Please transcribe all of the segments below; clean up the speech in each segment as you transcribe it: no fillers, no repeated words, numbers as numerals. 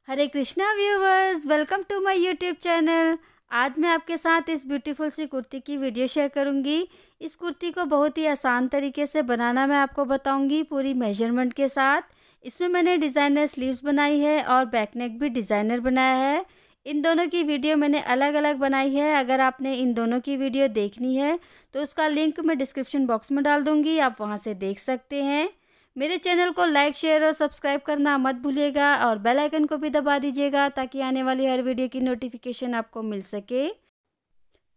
Hare Krishna viewers, welcome to my YouTube channel. आज मैं आपके साथ इस ब्यूटीफुल सी कुर्ती की वीडियो शेयर करूंगी। इस कुर्ती को बहुत ही आसान तरीके से बनाना मैं आपको बताऊंगी पूरी मेजरमेंट के साथ। इसमें मैंने डिज़ाइनर स्लीव्स बनाई है और बैक नेक भी डिज़ाइनर बनाया है। इन दोनों की वीडियो मैंने अलग अलग बनाई है। अगर आपने इन दोनों की वीडियो देखनी है तो उसका लिंक मैं डिस्क्रिप्शन बॉक्स में डाल दूँगी, आप वहाँ से देख सकते हैं। मेरे चैनल को लाइक, शेयर और सब्सक्राइब करना मत भूलिएगा और बेल आइकन को भी दबा दीजिएगा ताकि आने वाली हर वीडियो की नोटिफिकेशन आपको मिल सके।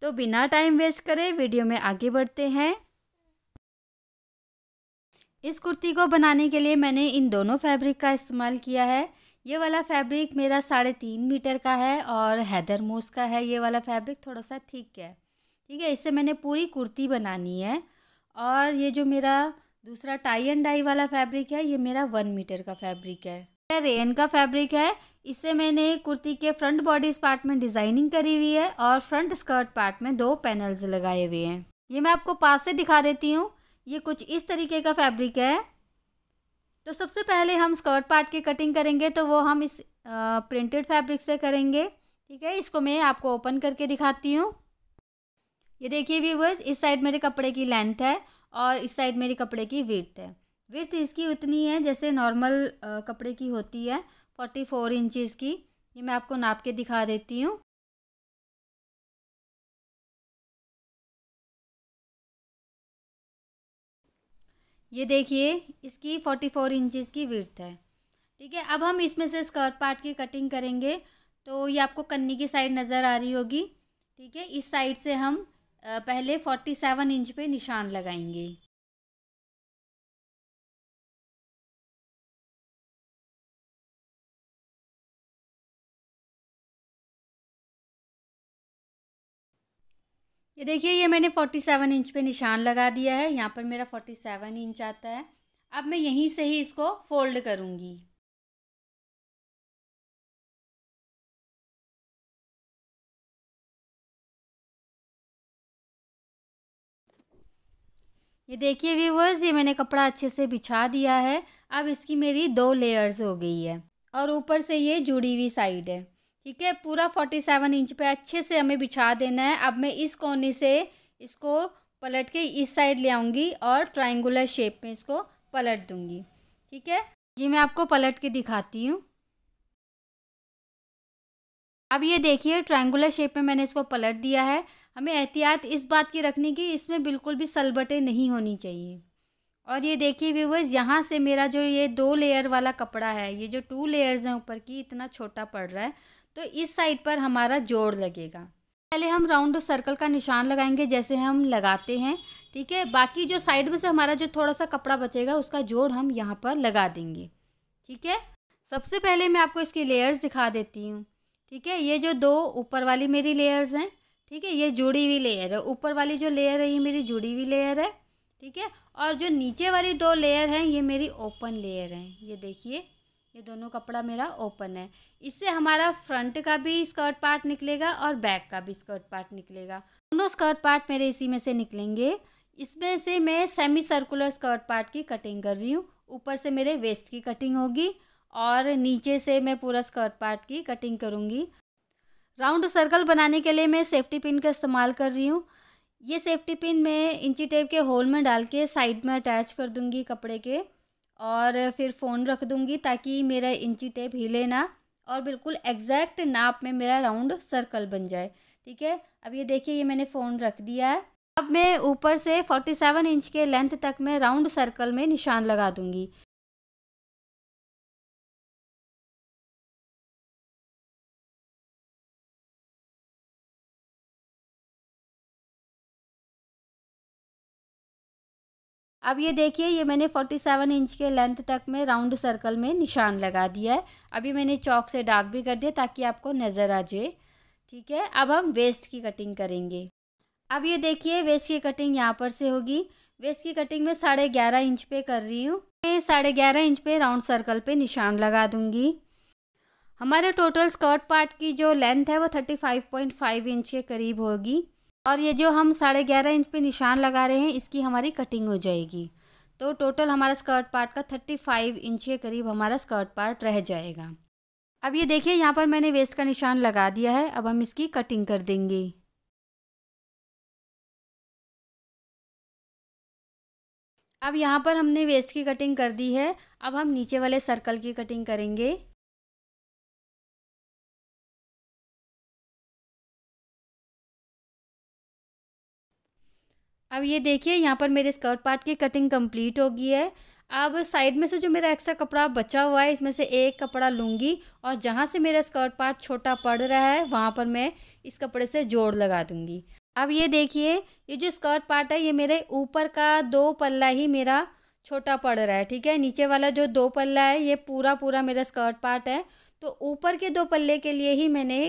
तो बिना टाइम वेस्ट करे वीडियो में आगे बढ़ते हैं। इस कुर्ती को बनाने के लिए मैंने इन दोनों फैब्रिक का इस्तेमाल किया है। ये वाला फैब्रिक मेरा 3.5 मीटर का है और हैदर मूस का है। ये वाला फैब्रिक थोड़ा सा थिक है, ठीक है। इससे मैंने पूरी कुर्ती बनानी है। और ये जो मेरा दूसरा टाई एंड डाई वाला फैब्रिक है, ये मेरा 1 मीटर का फैब्रिक है। यह रेयन का फैब्रिक है। इससे मैंने कुर्ती के फ्रंट बॉडी पार्ट में डिज़ाइनिंग करी हुई है और फ्रंट स्कर्ट पार्ट में 2 पैनल्स लगाए हुए हैं। ये मैं आपको पास से दिखा देती हूँ। ये कुछ इस तरीके का फैब्रिक है। तो सबसे पहले हम स्कर्ट पार्ट की कटिंग करेंगे, तो वो हम इस प्रिंटेड फैब्रिक से करेंगे, ठीक है। इसको मैं आपको ओपन करके दिखाती हूँ। ये देखिए व्यूवर्स, इस साइड मेरे कपड़े की लेंथ है और इस साइड मेरे कपड़े की विड्थ है। विड्थ इसकी उतनी है जैसे नॉर्मल कपड़े की होती है, 44 इंचज़ की। ये मैं आपको नाप के दिखा देती हूँ। ये देखिए, इसकी 44 इंचज़ की विड्थ है, ठीक है। अब हम इसमें से स्कर्ट पार्ट की कटिंग करेंगे। तो ये आपको कन्नी की साइड नज़र आ रही होगी, ठीक है। इस साइड से हम पहले 47 इंच पे निशान लगाएंगे। ये देखिए, ये मैंने 47 इंच पे निशान लगा दिया है। यहाँ पर मेरा 47 इंच आता है। अब मैं यहीं से ही इसको फोल्ड करूँगी। ये देखिए व्यूवर्स, ये मैंने कपड़ा अच्छे से बिछा दिया है। अब इसकी मेरी 2 लेयर्स हो गई है और ऊपर से ये जुड़ी हुई साइड है, ठीक है। पूरा 47 इंच पे अच्छे से हमें बिछा देना है। अब मैं इस कोने से इसको पलट के इस साइड ले आऊँगी और ट्रायंगुलर शेप में इसको पलट दूँगी, ठीक है। ये मैं आपको पलट के दिखाती हूँ। अब ये देखिए, ट्रायंगुलर शेप में मैंने इसको पलट दिया है। हमें एहतियात इस बात की रखनी कि इसमें बिल्कुल भी सलबटें नहीं होनी चाहिए। और ये देखिए व्यूवर्स, यहाँ से मेरा जो ये 2 लेयर वाला कपड़ा है, ये जो 2 लेयर्स हैं ऊपर की, इतना छोटा पड़ रहा है। तो इस साइड पर हमारा जोड़ लगेगा। पहले हम राउंड सर्कल का निशान लगाएंगे जैसे हम लगाते हैं, ठीक है। बाकी जो साइड में से हमारा जो थोड़ा सा कपड़ा बचेगा उसका जोड़ हम यहाँ पर लगा देंगे, ठीक है। सबसे पहले मैं आपको इसकी लेयर्स दिखा देती हूँ, ठीक है। ये जो 2 ऊपर वाली मेरी लेयर्स हैं, ठीक है, ये जुड़ी हुई लेयर है। ऊपर वाली जो लेयर है ये मेरी जुड़ी हुई लेयर है, ठीक है। और जो नीचे वाली 2 लेयर हैं ये मेरी ओपन लेयर हैं। ये देखिए, ये दोनों कपड़ा मेरा ओपन है। इससे हमारा फ्रंट का भी स्कर्ट पार्ट निकलेगा और बैक का भी स्कर्ट पार्ट निकलेगा। दोनों स्कर्ट पार्ट मेरे इसी में से निकलेंगे। इसमें से मैं सेमी सर्कुलर स्कर्ट पार्ट की कटिंग कर रही हूँ। ऊपर से मेरे वेस्ट की कटिंग होगी और नीचे से मैं पूरा स्कर्ट पार्ट की कटिंग करूँगी। राउंड सर्कल बनाने के लिए मैं सेफ्टी पिन का इस्तेमाल कर रही हूँ। ये सेफ्टी पिन मैं इंची टेप के होल में डाल के साइड में अटैच कर दूँगी कपड़े के और फिर फ़ोन रख दूँगी ताकि मेरा इंची टेप हिले ना और बिल्कुल एग्जैक्ट नाप में मेरा राउंड सर्कल बन जाए, ठीक है। अब ये देखिए, ये मैंने फ़ोन रख दिया है। अब मैं ऊपर से 47 इंच के लेंथ तक मैं राउंड सर्कल में निशान लगा दूँगी। अब ये देखिए, ये मैंने 47 इंच के लेंथ तक में राउंड सर्कल में निशान लगा दिया है। अभी मैंने चॉक से दाग भी कर दिया ताकि आपको नज़र आ जाए, ठीक है। अब हम वेस्ट की कटिंग करेंगे। अब ये देखिए, वेस्ट की कटिंग यहाँ पर से होगी। वेस्ट की कटिंग में 11.5 इंच पे कर रही हूँ। मैं 11.5 इंच पे राउंड सर्कल पे निशान लगा दूँगी। हमारे टोटल स्कर्ट पार्ट की जो लेंथ है वो 35.5 इंच के करीब होगी और ये जो हम 11.5 इंच पे निशान लगा रहे हैं इसकी हमारी कटिंग हो जाएगी। तो टोटल हमारा स्कर्ट पार्ट का 35 इंच के करीब हमारा स्कर्ट पार्ट रह जाएगा। अब ये देखिए यहाँ पर मैंने वेस्ट का निशान लगा दिया है। अब हम इसकी कटिंग कर देंगे। अब यहाँ पर हमने वेस्ट की कटिंग कर दी है। अब हम नीचे वाले सर्कल की कटिंग करेंगे। अब ये देखिए यहाँ पर मेरे स्कर्ट पार्ट की कटिंग कंप्लीट हो गई है। अब साइड में से जो मेरा एक्स्ट्रा कपड़ा बचा हुआ है, इसमें से एक कपड़ा लूँगी और जहाँ से मेरा स्कर्ट पार्ट छोटा पड़ रहा है वहाँ पर मैं इस कपड़े से जोड़ लगा दूँगी। अब ये देखिए, ये जो स्कर्ट पार्ट है ये मेरे ऊपर का 2 पल्ला ही मेरा छोटा पड़ रहा है, ठीक है। नीचे वाला जो 2 पल्ला है ये पूरा पूरा मेरा स्कर्ट पार्ट है, तो ऊपर के 2 पल्ले के लिए ही मैंने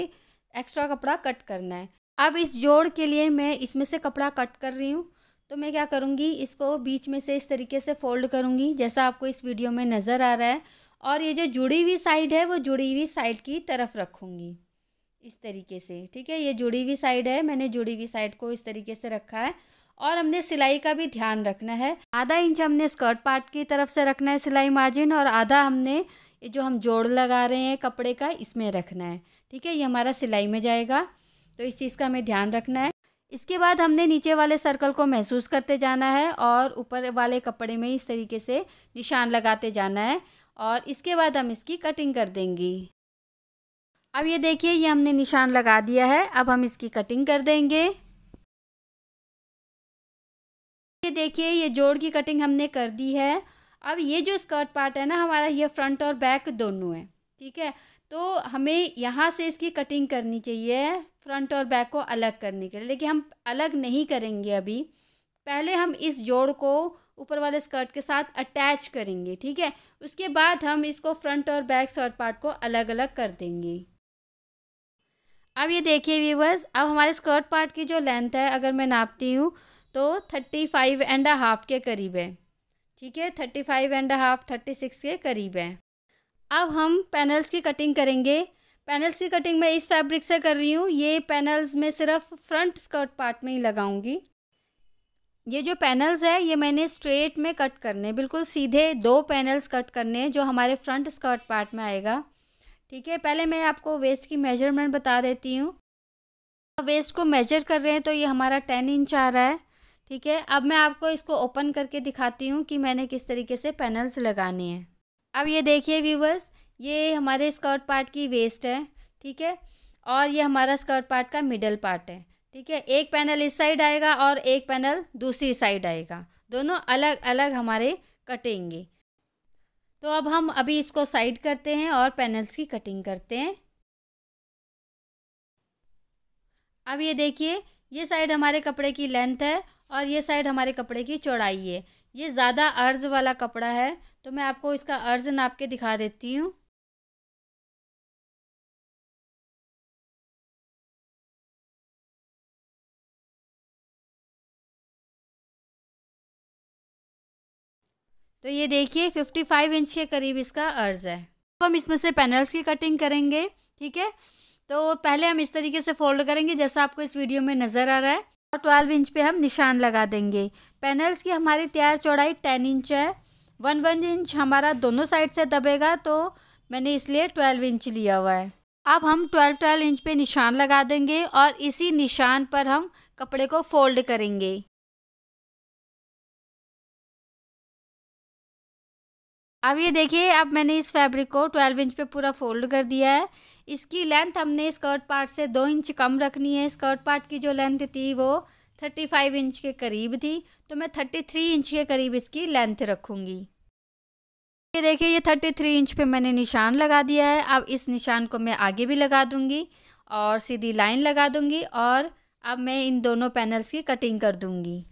एक्स्ट्रा कपड़ा कट करना है। अब इस जोड़ के लिए मैं इसमें से कपड़ा कट कर रही हूँ। तो मैं क्या करूँगी, इसको बीच में से इस तरीके से फ़ोल्ड करूँगी जैसा आपको इस वीडियो में नज़र आ रहा है, और ये जो जुड़ी हुई साइड है वो जुड़ी हुई साइड की तरफ रखूँगी इस तरीके से, ठीक है। ये जुड़ी हुई साइड है, मैंने जुड़ी हुई साइड को इस तरीके से रखा है। और हमने सिलाई का भी ध्यान रखना है। आधा इंच हमने स्कर्ट पार्ट की तरफ से रखना है सिलाई मार्जिन, और आधा हमने ये जो हम जोड़ लगा रहे हैं कपड़े का इसमें रखना है, ठीक है। ये हमारा सिलाई में जाएगा, तो इस चीज़ का हमें ध्यान रखना है। इसके बाद हमने नीचे वाले सर्कल को महसूस करते जाना है और ऊपर वाले कपड़े में इस तरीके से निशान लगाते जाना है, और इसके बाद हम इसकी कटिंग कर देंगे। अब ये देखिए, ये हमने निशान लगा दिया है। अब हम इसकी कटिंग कर देंगे। ये देखिए, ये जोड़ की कटिंग हमने कर दी है। अब ये जो स्कर्ट पार्ट है ना हमारा, ये फ्रंट और बैक दोनों है, ठीक है। तो हमें यहाँ से इसकी कटिंग करनी चाहिए फ्रंट और बैक को अलग करने के लिए, लेकिन हम अलग नहीं करेंगे अभी। पहले हम इस जोड़ को ऊपर वाले स्कर्ट के साथ अटैच करेंगे, ठीक है। उसके बाद हम इसको फ्रंट और बैक स्कर्ट पार्ट को अलग अलग कर देंगे। अब ये देखिए व्यूवर्स, अब हमारे स्कर्ट पार्ट की जो लेंथ है अगर मैं नापती हूँ तो 35.5 के करीब है, ठीक है। 35.5, 36 के करीब है। अब हम पैनल्स की कटिंग करेंगे। पैनल्स की कटिंग मैं इस फैब्रिक से कर रही हूँ। ये पैनल्स मैं सिर्फ फ्रंट स्कर्ट पार्ट में ही लगाऊंगी। ये जो पैनल्स है ये मैंने स्ट्रेट में कट करने, बिल्कुल सीधे 2 पैनल्स कट करने हैं जो हमारे फ्रंट स्कर्ट पार्ट में आएगा, ठीक है। पहले मैं आपको वेस्ट की मेजरमेंट बता देती हूँ। वेस्ट को मेजर कर रहे हैं तो ये हमारा 10 इंच आ रहा है, ठीक है। अब मैं आपको इसको ओपन करके दिखाती हूँ कि मैंने किस तरीके से पैनल्स लगाने हैं। अब ये देखिए व्यूवर्स, ये हमारे स्कर्ट पार्ट की वेस्ट है, ठीक है, और ये हमारा स्कर्ट पार्ट का मिडल पार्ट है, ठीक है। एक पैनल इस साइड आएगा और एक पैनल दूसरी साइड आएगा, दोनों अलग अलग हमारे कटेंगे। तो अब हम अभी इसको साइड करते हैं और पैनल्स की कटिंग करते हैं। अब ये देखिए, ये साइड हमारे कपड़े की लेंथ है और ये साइड हमारे कपड़े की चौड़ाई है। ये ज़्यादा अर्ज वाला कपड़ा है, तो मैं आपको इसका अर्ज नाप के दिखा देती हूँ। तो ये देखिए 55 इंच के करीब इसका अर्ज है। अब हम इसमें से पैनल्स की कटिंग करेंगे, ठीक है। तो पहले हम इस तरीके से फोल्ड करेंगे जैसा आपको इस वीडियो में नज़र आ रहा है, और 12 इंच पे हम निशान लगा देंगे। पैनल्स की हमारी तैयार चौड़ाई 10 इंच है। 1 इंच हमारा दोनों साइड से दबेगा, तो मैंने इसलिए 12 इंच लिया हुआ है। अब हम 12 इंच पे निशान लगा देंगे और इसी निशान पर हम कपड़े को फोल्ड करेंगे। अब ये देखिए, अब मैंने इस फैब्रिक को 12 इंच पे पूरा फोल्ड कर दिया है। इसकी लेंथ हमने स्कर्ट पार्ट से 2 इंच कम रखनी है। स्कर्ट पार्ट की जो लेंथ थी वो 35 इंच के करीब थी, तो मैं 33 इंच के करीब इसकी लेंथ रखूँगी। ये देखिए, ये 33 इंच पे मैंने निशान लगा दिया है। अब इस निशान को मैं आगे भी लगा दूँगी और सीधी लाइन लगा दूँगी, और अब मैं इन दोनों पैनल्स की कटिंग कर दूँगी।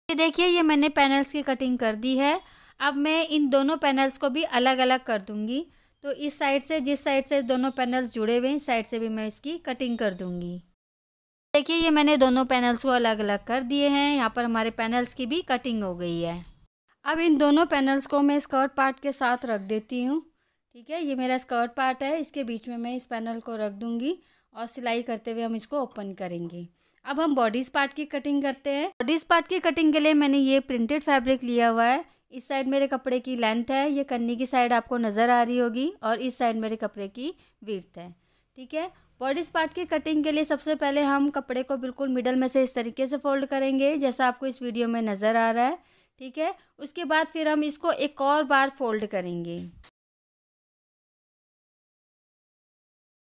ये देखिए, ये मैंने पैनल्स की कटिंग कर दी है। अब मैं इन दोनों पैनल्स को भी अलग अलग कर दूंगी। तो इस साइड से, जिस साइड से दोनों पैनल्स जुड़े हुए हैं, इस साइड से भी मैं इसकी कटिंग कर दूंगी। देखिए, ये मैंने दोनों पैनल्स को अलग अलग कर दिए हैं। यहाँ पर हमारे पैनल्स की भी कटिंग हो गई है। अब इन दोनों पैनल्स को मैं स्कर्ट पार्ट के साथ रख देती हूँ, ठीक है। ये मेरा स्कर्ट पार्ट है, इसके बीच में मैं इस पैनल को रख दूँगी और सिलाई करते हुए हम इसको ओपन करेंगे। अब हम बॉडीज़ पार्ट की कटिंग करते हैं। बॉडीज़ पार्ट की कटिंग के लिए मैंने ये प्रिंटेड फैब्रिक लिया हुआ है। इस साइड मेरे कपड़े की लेंथ है, ये कन्नी की साइड आपको नज़र आ रही होगी, और इस साइड मेरे कपड़े की विड्थ है। ठीक है, बॉडीज़ पार्ट की कटिंग के लिए सबसे पहले हम कपड़े को बिल्कुल मिडल में से इस तरीके से फोल्ड करेंगे, जैसा आपको इस वीडियो में नज़र आ रहा है। ठीक है, उसके बाद फिर हम इसको एक और बार फोल्ड करेंगे।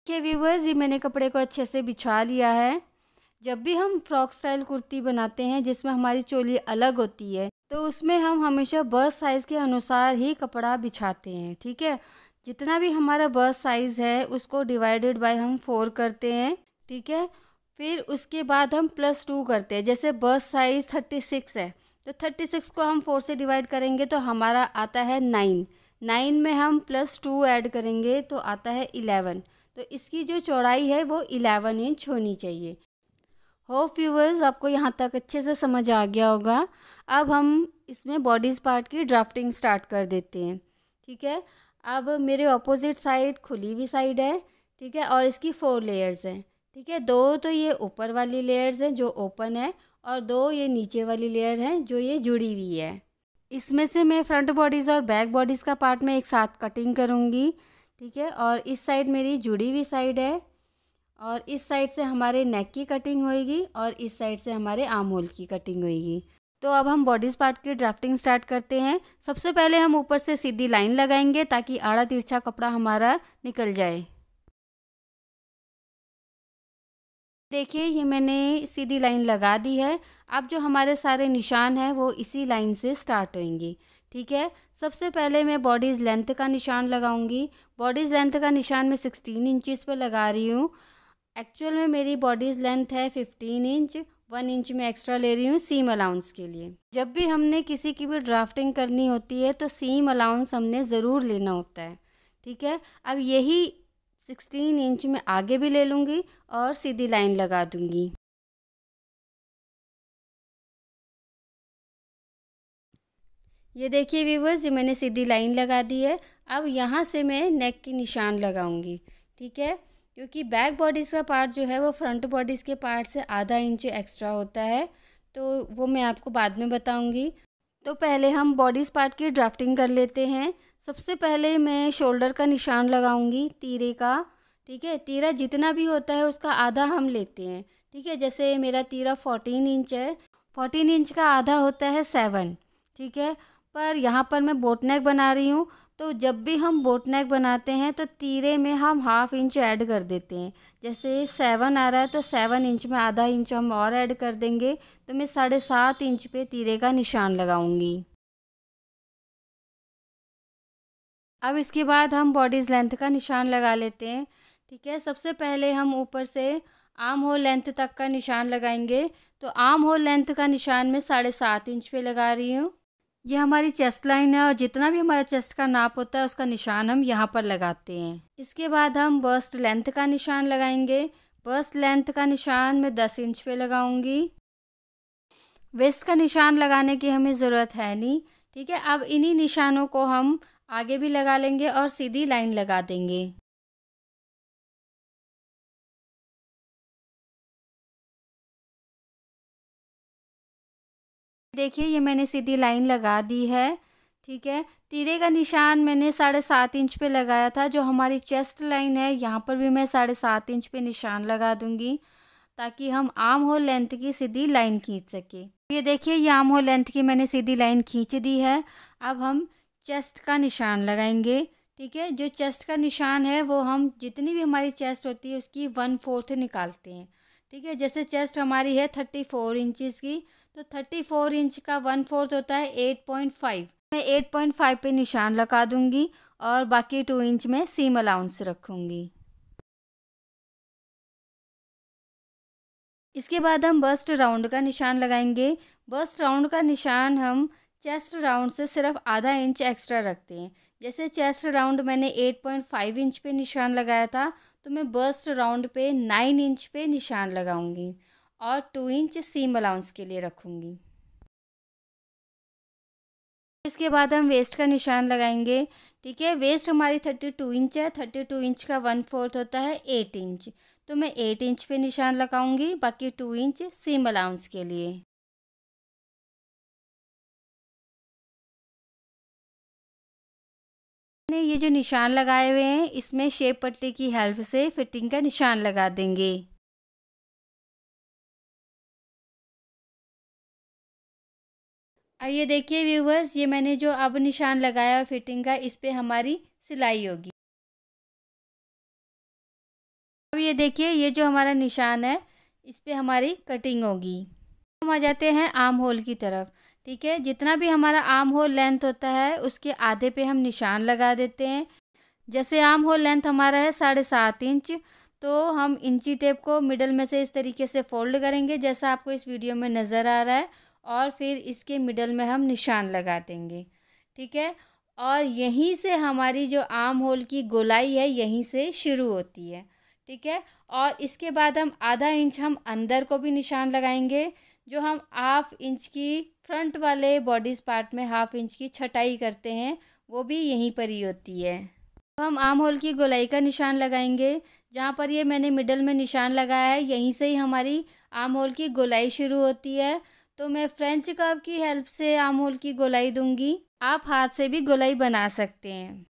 देखिए व्यूवर्स, ये मैंने कपड़े को अच्छे से बिछा लिया है। जब भी हम फ्रॉक स्टाइल कुर्ती बनाते हैं जिसमें हमारी चोली अलग होती है, तो उसमें हम हमेशा बस्ट साइज़ के अनुसार ही कपड़ा बिछाते हैं। ठीक है, जितना भी हमारा बस्ट साइज़ है उसको डिवाइडेड बाय हम 4 करते हैं। ठीक है, फिर उसके बाद हम +2 करते हैं। जैसे बस्ट साइज़ 36 है, तो 36 को हम 4 से डिवाइड करेंगे तो हमारा आता है 9। 9 में हम +2 ऐड करेंगे तो आता है 11। तो इसकी जो चौड़ाई है वो 11 इंच होनी चाहिए। होप व्यूवर्स आपको यहाँ तक अच्छे से समझ आ गया होगा। अब हम इसमें बॉडीज़ पार्ट की ड्राफ्टिंग स्टार्ट कर देते हैं। ठीक है, अब मेरे ऑपोजिट साइड खुली हुई साइड है। ठीक है, और इसकी 4 लेयर्स हैं। ठीक है, 2 तो ये ऊपर वाली लेयर्स हैं जो ओपन है, और 2 ये नीचे वाली लेयर है जो ये जुड़ी हुई है। इसमें से मैं फ्रंट बॉडीज़ और बैक बॉडीज़ का पार्ट में एक साथ कटिंग करूँगी। ठीक है, और इस साइड मेरी जुड़ी हुई साइड है, और इस साइड से हमारे नेक की कटिंग होएगी, और इस साइड से हमारे आर्म होल की कटिंग होएगी। तो अब हम बॉडीज़ पार्ट की ड्राफ्टिंग स्टार्ट करते हैं। सबसे पहले हम ऊपर से सीधी लाइन लगाएंगे ताकि आड़ा तिरछा कपड़ा हमारा निकल जाए। देखिए ये मैंने सीधी लाइन लगा दी है। अब जो हमारे सारे निशान हैं वो इसी लाइन से स्टार्ट होंगे। ठीक है, सबसे पहले मैं बॉडीज़ लेंथ का निशान लगाऊंगी। बॉडीज़ लेंथ का निशान मैं 16 इंचज़ पे लगा रही हूँ। एक्चुअल में मेरी बॉडीज़ लेंथ है 15 इंच। 1 इंच में एक्स्ट्रा ले रही हूँ सीम अलाउंस के लिए। जब भी हमने किसी की भी ड्राफ्टिंग करनी होती है तो सीम अलाउंस हमने ज़रूर लेना होता है। ठीक है, अब यही 16 इंच में आगे भी ले लूँगी और सीधी लाइन लगा दूँगी। ये देखिए व्यूवर्स, ये मैंने सीधी लाइन लगा दी है। अब यहाँ से मैं नेक की निशान लगाऊंगी। ठीक है, क्योंकि बैक बॉडीज़ का पार्ट जो है वो फ्रंट बॉडीज़ के पार्ट से आधा इंच एक्स्ट्रा होता है, तो वो मैं आपको बाद में बताऊंगी। तो पहले हम बॉडीज़ पार्ट की ड्राफ्टिंग कर लेते हैं। सबसे पहले मैं शोल्डर का निशान लगाऊंगी, तीरे का। ठीक है, तीरा जितना भी होता है उसका आधा हम लेते हैं। ठीक है, जैसे मेरा तीरा 14 इंच है, 14 इंच का आधा होता है 7। ठीक है, पर यहाँ पर मैं बोट नेक बना रही हूँ, तो जब भी हम बोट नेक बनाते हैं तो तीरे में हम हाफ इंच ऐड कर देते हैं। जैसे 7 आ रहा है तो 7 इंच में आधा इंच हम और ऐड कर देंगे, तो मैं 7.5 इंच पे तीरे का निशान लगाऊंगी। अब इसके बाद हम बॉडीज़ लेंथ का निशान लगा लेते हैं। ठीक है, सबसे पहले हम ऊपर से आर्म होल लेंथ तक का निशान लगाएंगे। तो आर्म होल लेंथ का निशान मैं 7.5 इंच पे लगा रही हूँ। ये हमारी चेस्ट लाइन है, और जितना भी हमारा चेस्ट का नाप होता है उसका निशान हम यहाँ पर लगाते हैं। इसके बाद हम बस्ट लेंथ का निशान लगाएंगे। बस्ट लेंथ का निशान मैं 10 इंच पे लगाऊंगी। वेस्ट का निशान लगाने की हमें ज़रूरत है नहीं। ठीक है, अब इन्हीं निशानों को हम आगे भी लगा लेंगे और सीधी लाइन लगा देंगे। देखिए ये मैंने सीधी लाइन लगा दी है। ठीक है, तीरे का निशान मैंने 7.5 इंच पे लगाया था। जो हमारी चेस्ट लाइन है यहाँ पर भी मैं 7.5 इंच पे निशान लगा दूंगी, ताकि हम आर्म होल लेंथ की सीधी लाइन खींच सके। ये देखिए ये आर्म होल लेंथ की मैंने सीधी लाइन खींच दी है। अब हम चेस्ट का निशान लगाएंगे। ठीक है, जो चेस्ट का निशान है वो हम जितनी भी हमारी चेस्ट होती है उसकी 1/4 निकालते हैं। ठीक है, जैसे चेस्ट हमारी है 34 इंचज़ की, तो 34 इंच का 1/4 होता है 8.5। मैं 8.5 पे निशान लगा दूंगी, और बाकी 2 इंच में सीम अलाउंस रखूंगी। इसके बाद हम बस्ट राउंड का निशान लगाएंगे। बस्ट राउंड का निशान हम चेस्ट राउंड से सिर्फ आधा इंच एक्स्ट्रा रखते हैं। जैसे चेस्ट राउंड मैंने 8.5 इंच पे निशान लगाया था, तो मैं बस्ट राउंड पे 9 इंच पे निशान लगाऊंगी, और 2 इंच सीम अलाउंस के लिए रखूंगी। इसके बाद हम वेस्ट का निशान लगाएंगे। ठीक है, वेस्ट हमारी 32 इंच है। 32 इंच का 1/4 होता है 8 इंच। तो मैं 8 इंच पे निशान लगाऊंगी, बाकी 2 इंच सीम अलाउंस के लिए। ने ये जो निशान लगाए हुए हैं इसमें शेप पट्टी की हेल्प से फिटिंग का निशान लगा देंगे। अब ये देखिए व्यूवर्स, ये मैंने जो अब निशान लगाया फिटिंग का, इस पे हमारी सिलाई होगी। अब ये देखिए, ये जो हमारा निशान है इस पे हमारी कटिंग होगी। हम आ जाते हैं आर्म होल की तरफ। ठीक है, जितना भी हमारा आर्म होल लेंथ होता है उसके आधे पे हम निशान लगा देते हैं। जैसे आर्म होल लेंथ हमारा है 7.5 इंच, तो हम इंची टेप को मिडल में से इस तरीके से फोल्ड करेंगे जैसा आपको इस वीडियो में नज़र आ रहा है, और फिर इसके मिडल में हम निशान लगा देंगे। ठीक है, और यहीं से हमारी जो आर्म होल की गोलाई है यहीं से शुरू होती है। ठीक है, और इसके बाद हम आधा इंच हम अंदर को भी निशान लगाएंगे। जो हम 1/2 इंच की फ्रंट वाले बॉडीज़ पार्ट में 1/2 इंच की छटाई करते हैं वो भी यहीं पर ही होती है। अब हम आर्म होल की गोलाई का निशान लगाएंगे। जहाँ पर ये मैंने मिडल में निशान लगाया है यहीं से ही हमारी आर्म होल की गोलाई शुरू होती है। तो मैं फ्रेंच कर्व की हेल्प से आर्म होल की गोलाई दूंगी। आप हाथ से भी गोलाई बना सकते हैं।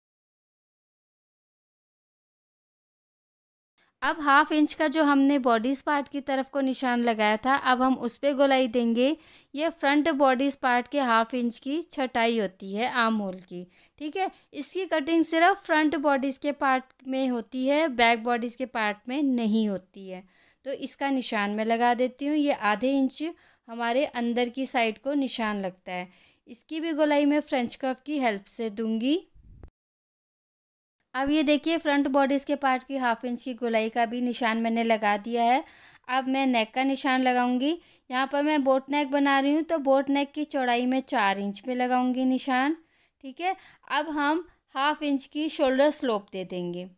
अब 1/2 इंच का जो हमने बॉडीज़ पार्ट की तरफ को निशान लगाया था, अब हम उस पे गोलाई देंगे। ये फ्रंट बॉडीज़ पार्ट के 1/2 इंच की छटाई होती है आर्म होल की। ठीक है, इसकी कटिंग सिर्फ फ्रंट बॉडीज़ के पार्ट में होती है, बैक बॉडीज़ के पार्ट में नहीं होती है। तो इसका निशान मैं लगा देती हूँ। ये आधे इंच हमारे अंदर की साइड को निशान लगता है। इसकी भी गोलाई मैं फ्रेंच कर्व की हेल्प से दूंगी। अब ये देखिए, फ्रंट बॉडीज़ के पार्ट की 1/2 इंच की गोलाई का भी निशान मैंने लगा दिया है। अब मैं नेक का निशान लगाऊंगी। यहाँ पर मैं बोट नेक बना रही हूँ, तो बोट नेक की चौड़ाई में 4 इंच पे लगाऊंगी निशान। ठीक है, अब हम 1/2 इंच की शोल्डर स्लोप दे देंगे।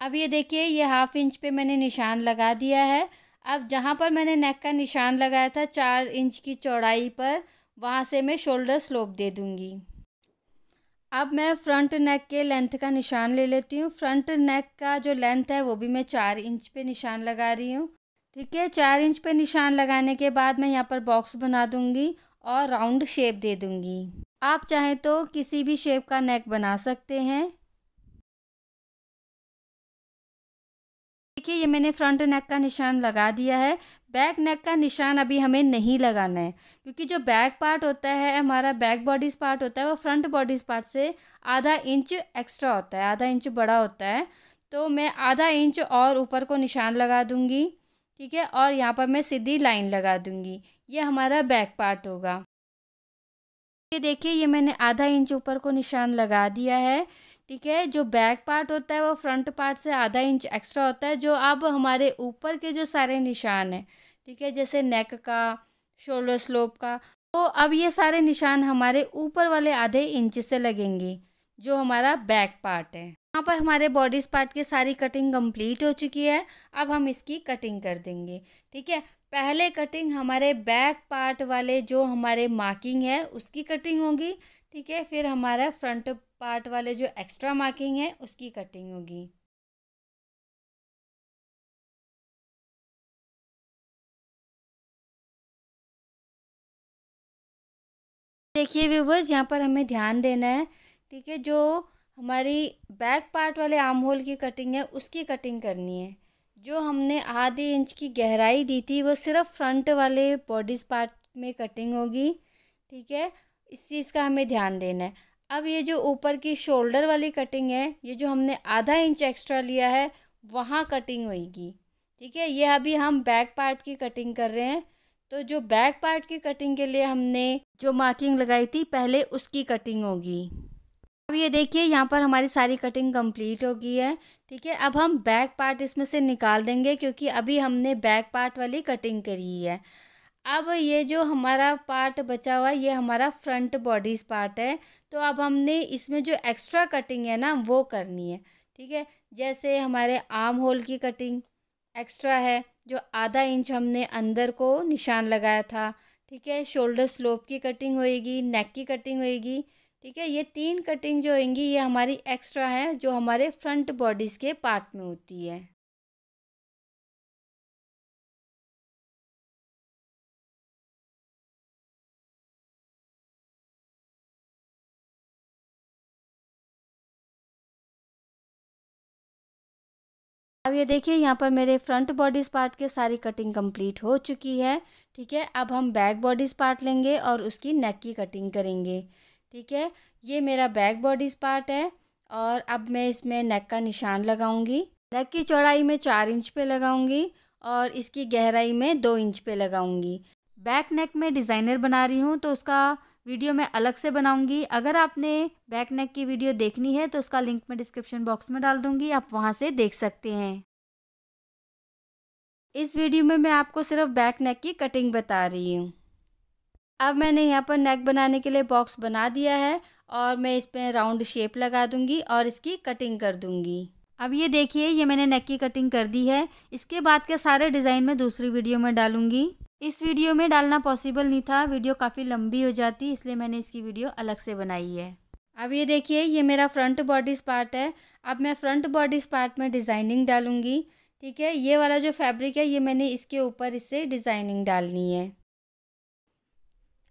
अब ये देखिए, ये 1/2 इंच पे मैंने निशान लगा दिया है। अब जहाँ पर मैंने नेक का निशान लगाया था 4 इंच की चौड़ाई पर, वहाँ से मैं शोल्डर स्लोप दे दूँगी। अब मैं फ्रंट नेक के लेंथ का निशान ले लेती हूँ। फ्रंट नेक का जो लेंथ है वो भी मैं 4 इंच पे निशान लगा रही हूँ। ठीक है, 4 इंच पे निशान लगाने के बाद मैं यहाँ पर बॉक्स बना दूँगी और राउंड शेप दे दूँगी। आप चाहें तो किसी भी शेप का नेक बना सकते हैं। देखिए, ये मैंने फ्रंट नेक का निशान लगा दिया है। बैक नेक का निशान अभी हमें नहीं लगाना है, क्योंकि जो बैक पार्ट होता है हमारा, बैक बॉडीज़ पार्ट होता है, वो फ्रंट बॉडीज़ पार्ट से आधा इंच एक्स्ट्रा होता है, आधा इंच बड़ा होता है। तो मैं आधा इंच और ऊपर को निशान लगा दूंगी। ठीक है, और यहाँ पर मैं सीधी लाइन लगा दूंगी। ये हमारा बैक पार्ट होगा। ये देखिए, ये मैंने आधा इंच ऊपर को निशान लगा दिया है। ठीक है, जो बैक पार्ट होता है वो फ्रंट पार्ट से आधा इंच एक्स्ट्रा होता है। जो अब हमारे ऊपर के जो सारे निशान हैं, ठीक है, जैसे नेक का, शोल्डर स्लोप का, तो अब ये सारे निशान हमारे ऊपर वाले आधे इंच से लगेंगे, जो हमारा बैक पार्ट है। यहाँ पर हमारे बॉडीज पार्ट की सारी कटिंग कंप्लीट हो चुकी है। अब हम इसकी कटिंग कर देंगे। ठीक है, पहले कटिंग हमारे बैक पार्ट वाले जो हमारे मार्किंग है उसकी कटिंग होगी। ठीक है, फिर हमारा फ्रंट पार्ट वाले जो एक्स्ट्रा मार्किंग है उसकी कटिंग होगी। देखिए व्यूवर्स, यहाँ पर हमें ध्यान देना है। ठीक है, जो हमारी बैक पार्ट वाले आर्म होल की कटिंग है उसकी कटिंग करनी है। जो हमने आधे इंच की गहराई दी थी वो सिर्फ फ्रंट वाले बॉडीज पार्ट में कटिंग होगी। ठीक है, इस चीज़ का हमें ध्यान देना है। अब ये जो ऊपर की शोल्डर वाली कटिंग है, ये जो हमने आधा इंच एक्स्ट्रा लिया है वहाँ कटिंग होगी। ठीक है, ये अभी हम बैक पार्ट की कटिंग कर रहे हैं। तो जो बैक पार्ट की कटिंग के लिए हमने जो मार्किंग लगाई थी पहले, उसकी कटिंग होगी। अब ये देखिए, यहाँ पर हमारी सारी कटिंग कंप्लीट हो गई है। ठीक है, अब हम बैक पार्ट इसमें से निकाल देंगे, क्योंकि अभी हमने बैक पार्ट वाली कटिंग करी है। अब ये जो हमारा पार्ट बचा हुआ है ये हमारा फ्रंट बॉडीज पार्ट है। तो अब हमने इसमें जो एक्स्ट्रा कटिंग है ना वो करनी है। ठीक है, जैसे हमारे आर्म होल की कटिंग एक्स्ट्रा है, जो आधा इंच हमने अंदर को निशान लगाया था। ठीक है, शोल्डर स्लोप की कटिंग होएगी, नेक की कटिंग होएगी। ठीक है, ये 3 कटिंग जो होंगी ये हमारी एक्स्ट्रा है, जो हमारे फ्रंट बॉडीज़ के पार्ट में होती है। अब ये देखिए यहाँ पर मेरे फ्रंट बॉडीज़ पार्ट के सारी कटिंग कंप्लीट हो चुकी है। ठीक है, अब हम बैक बॉडीज़ पार्ट लेंगे और उसकी नेक की कटिंग करेंगे। ठीक है, ये मेरा बैक बॉडीज़ पार्ट है और अब मैं इसमें नेक का निशान लगाऊंगी। नेक की चौड़ाई में 4 इंच पे लगाऊंगी और इसकी गहराई में 2 इंच पे लगाऊंगी। बैक नेक में डिज़ाइनर बना रही हूँ तो उसका वीडियो मैं अलग से बनाऊंगी। अगर आपने बैक नेक की वीडियो देखनी है तो उसका लिंक मैं डिस्क्रिप्शन बॉक्स में डाल दूंगी, आप वहाँ से देख सकते हैं। इस वीडियो में मैं आपको सिर्फ बैक नेक की कटिंग बता रही हूँ। अब मैंने यहाँ पर नेक बनाने के लिए बॉक्स बना दिया है और मैं इस पर राउंड शेप लगा दूंगी और इसकी कटिंग कर दूंगी। अब ये देखिए, ये मैंने नेक की कटिंग कर दी है। इसके बाद के सारे डिज़ाइन मैं दूसरी वीडियो में डालूंगी। इस वीडियो में डालना पॉसिबल नहीं था, वीडियो काफ़ी लंबी हो जाती, इसलिए मैंने इसकी वीडियो अलग से बनाई है। अब ये देखिए, ये मेरा फ्रंट बॉडीज़ पार्ट है। अब मैं फ्रंट बॉडीज़ पार्ट में डिज़ाइनिंग डालूंगी। ठीक है, ये वाला जो फैब्रिक है ये मैंने इसके ऊपर इससे डिज़ाइनिंग डालनी है।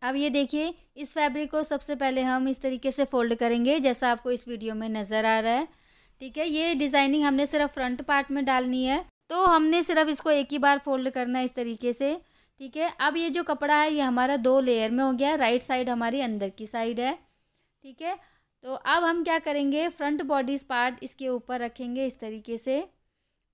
अब ये देखिए, इस फैब्रिक को सबसे पहले हम इस तरीके से फ़ोल्ड करेंगे जैसा आपको इस वीडियो में नज़र आ रहा है। ठीक है, ये डिज़ाइनिंग हमने सिर्फ फ्रंट पार्ट में डालनी है, तो हमने सिर्फ इसको एक ही बार फ़ोल्ड करना है इस तरीके से। ठीक है, अब ये जो कपड़ा है ये हमारा 2 लेयर में हो गया। राइट साइड हमारी अंदर की साइड है। ठीक है, तो अब हम क्या करेंगे, फ्रंट बॉडीज़ पार्ट इसके ऊपर रखेंगे इस तरीके से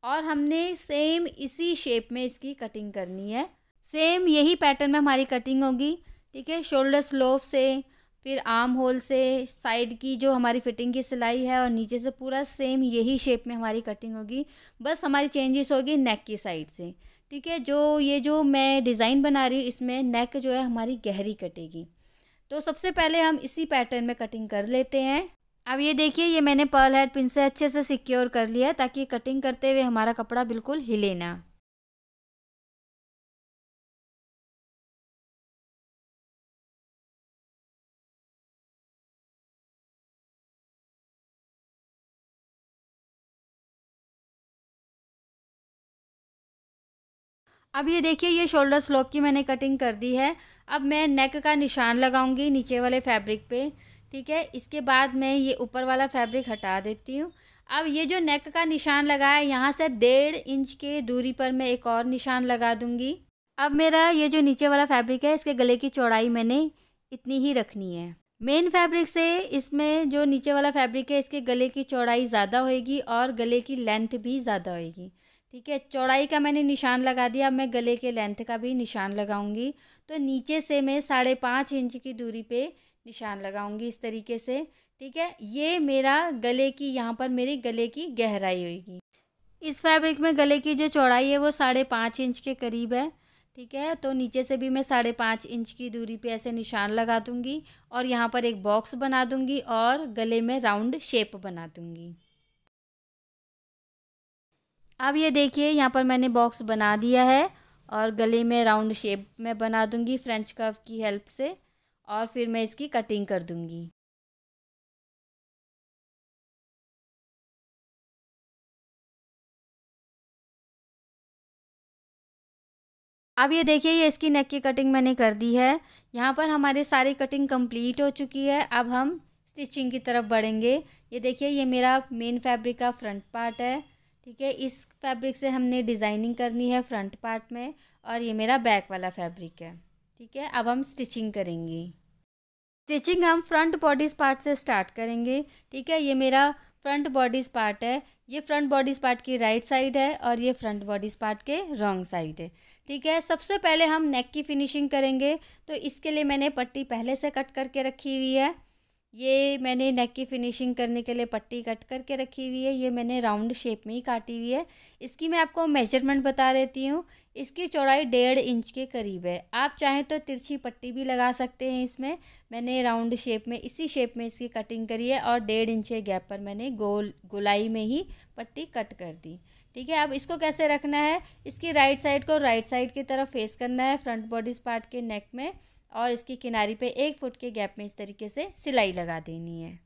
और हमने सेम इसी शेप में इसकी कटिंग करनी है। सेम यही पैटर्न में हमारी कटिंग होगी। ठीक है, शोल्डर स्लोप से, फिर आर्म होल से, साइड की जो हमारी फिटिंग की सिलाई है और नीचे से पूरा सेम यही शेप में हमारी कटिंग होगी। बस हमारी चेंजेस होगी नेक की साइड से। ठीक है, जो मैं डिज़ाइन बना रही हूँ इसमें नेक जो है हमारी गहरी कटेगी। तो सबसे पहले हम इसी पैटर्न में कटिंग कर लेते हैं। अब ये देखिए, ये मैंने पर्ल हेड पिन से अच्छे से सिक्योर कर लिया है ताकि कटिंग करते हुए हमारा कपड़ा बिल्कुल हिले ना। अब ये देखिए, ये शोल्डर स्लोप की मैंने कटिंग कर दी है। अब मैं नेक का निशान लगाऊंगी नीचे वाले फैब्रिक पे। ठीक है, इसके बाद मैं ये ऊपर वाला फैब्रिक हटा देती हूँ। अब ये जो नेक का निशान लगा है यहाँ से 1.5 इंच की दूरी पर मैं एक और निशान लगा दूंगी। अब मेरा ये जो नीचे वाला फैब्रिक है इसके गले की चौड़ाई मैंने इतनी ही रखनी है। मेन फैब्रिक से इसमें जो नीचे वाला फैब्रिक है इसके गले की चौड़ाई ज़्यादा होएगी और गले की लेंथ भी ज़्यादा होएगी। ठीक है, चौड़ाई का मैंने निशान लगा दिया। अब मैं गले के लेंथ का भी निशान लगाऊंगी। तो नीचे से मैं 5.5 इंच की दूरी पे निशान लगाऊंगी इस तरीके से। ठीक है, ये मेरा गले की, यहाँ पर मेरी गले की गहराई होगी। इस फैब्रिक में गले की जो चौड़ाई है वो 5.5 इंच के करीब है। ठीक है, तो नीचे से भी मैं 5.5 इंच की दूरी पे ऐसे निशान लगा दूंगी और यहाँ पर एक बॉक्स बना दूंगी और गले में राउंड शेप बना दूंगी। अब ये देखिए, यहाँ पर मैंने बॉक्स बना दिया है और गले में राउंड शेप में बना दूंगी फ्रेंच कर्व की हेल्प से और फिर मैं इसकी कटिंग कर दूंगी। अब ये देखिए, ये इसकी नेक की कटिंग मैंने कर दी है। यहाँ पर हमारी सारी कटिंग कंप्लीट हो चुकी है। अब हम स्टिचिंग की तरफ बढ़ेंगे। ये देखिए, ये मेरा मेन फैब्रिक का फ्रंट पार्ट है। ठीक है, इस फैब्रिक से हमने डिज़ाइनिंग करनी है फ्रंट पार्ट में और ये मेरा बैक वाला फैब्रिक है। ठीक है, अब हम स्टिचिंग करेंगे। स्टिचिंग हम फ्रंट बॉडीज़ पार्ट से स्टार्ट करेंगे। ठीक है, ये मेरा फ्रंट बॉडीज़ पार्ट है। ये फ्रंट बॉडीज़ पार्ट की राइट साइड है और ये फ्रंट बॉडीज़ पार्ट के रॉन्ग साइड है। ठीक है, सबसे पहले हम नेक की फिनिशिंग करेंगे। तो इसके लिए मैंने पट्टी पहले से कट करके रखी हुई है। ये मैंने नेक की फिनिशिंग करने के लिए पट्टी कट करके रखी हुई है। ये मैंने राउंड शेप में ही काटी हुई है। इसकी मैं आपको मेजरमेंट बता देती हूँ। इसकी चौड़ाई 1.5 इंच के करीब है। आप चाहें तो तिरछी पट्टी भी लगा सकते हैं इसमें। मैंने राउंड शेप में, इसी शेप में इसकी कटिंग करी है और 1.5 इंच के गैप पर मैंने गोलाई में ही पट्टी कट कर दी। ठीक है, अब इसको कैसे रखना है, इसकी राइट साइड को राइट साइड की तरफ फेस करना है फ्रंट बॉडी पार्ट के नेक में, और इसकी किनारी पे 1 फुट के गैप में इस तरीके से सिलाई लगा देनी है।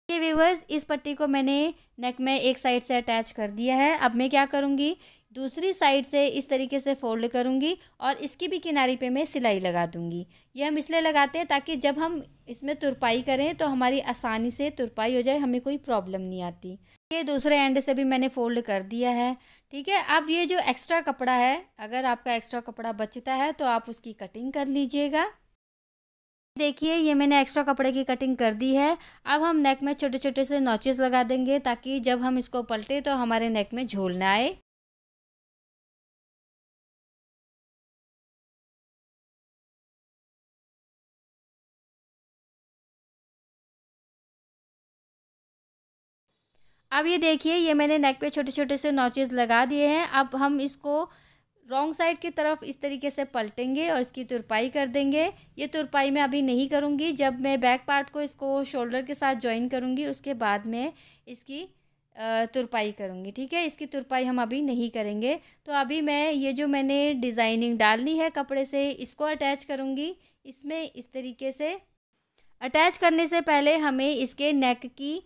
ये व्यूअर्स, इस पट्टी को मैंने नेक में एक साइड से अटैच कर दिया है। अब मैं क्या करूँगी, दूसरी साइड से इस तरीके से फोल्ड करूँगी और इसकी भी किनारी पे मैं सिलाई लगा दूँगी। ये हम इसलिए लगाते हैं ताकि जब हम इसमें तुरपाई करें तो हमारी आसानी से तुरपाई हो जाए, हमें कोई प्रॉब्लम नहीं आती। ये दूसरे एंड से भी मैंने फ़ोल्ड कर दिया है। ठीक है, अब ये जो एक्स्ट्रा कपड़ा है, अगर आपका एक्स्ट्रा कपड़ा बचता है तो आप उसकी कटिंग कर लीजिएगा। देखिए, ये मैंने एक्स्ट्रा कपड़े की कटिंग कर दी है। अब हम नेक में छोटे छोटे से नॉचेस लगा देंगे ताकि जब हम इसको पलटे तो हमारे नेक में झोल ना आए। अब ये देखिए, ये मैंने नेक पे छोटे छोटे से नॉचेस लगा दिए हैं। अब हम इसको रॉन्ग साइड की तरफ इस तरीके से पलटेंगे और इसकी तुरपाई कर देंगे। ये तुरपाई मैं अभी नहीं करूँगी, जब मैं बैक पार्ट को इसको शोल्डर के साथ जॉइन करूँगी उसके बाद में इसकी तुरपाई करूँगी। ठीक है, इसकी तुरपाई हम अभी नहीं करेंगे। तो अभी मैं ये जो मैंने डिज़ाइनिंग डालनी है कपड़े से, इसको अटैच करूँगी। इसमें इस तरीके से अटैच करने से पहले हमें इसके नेक की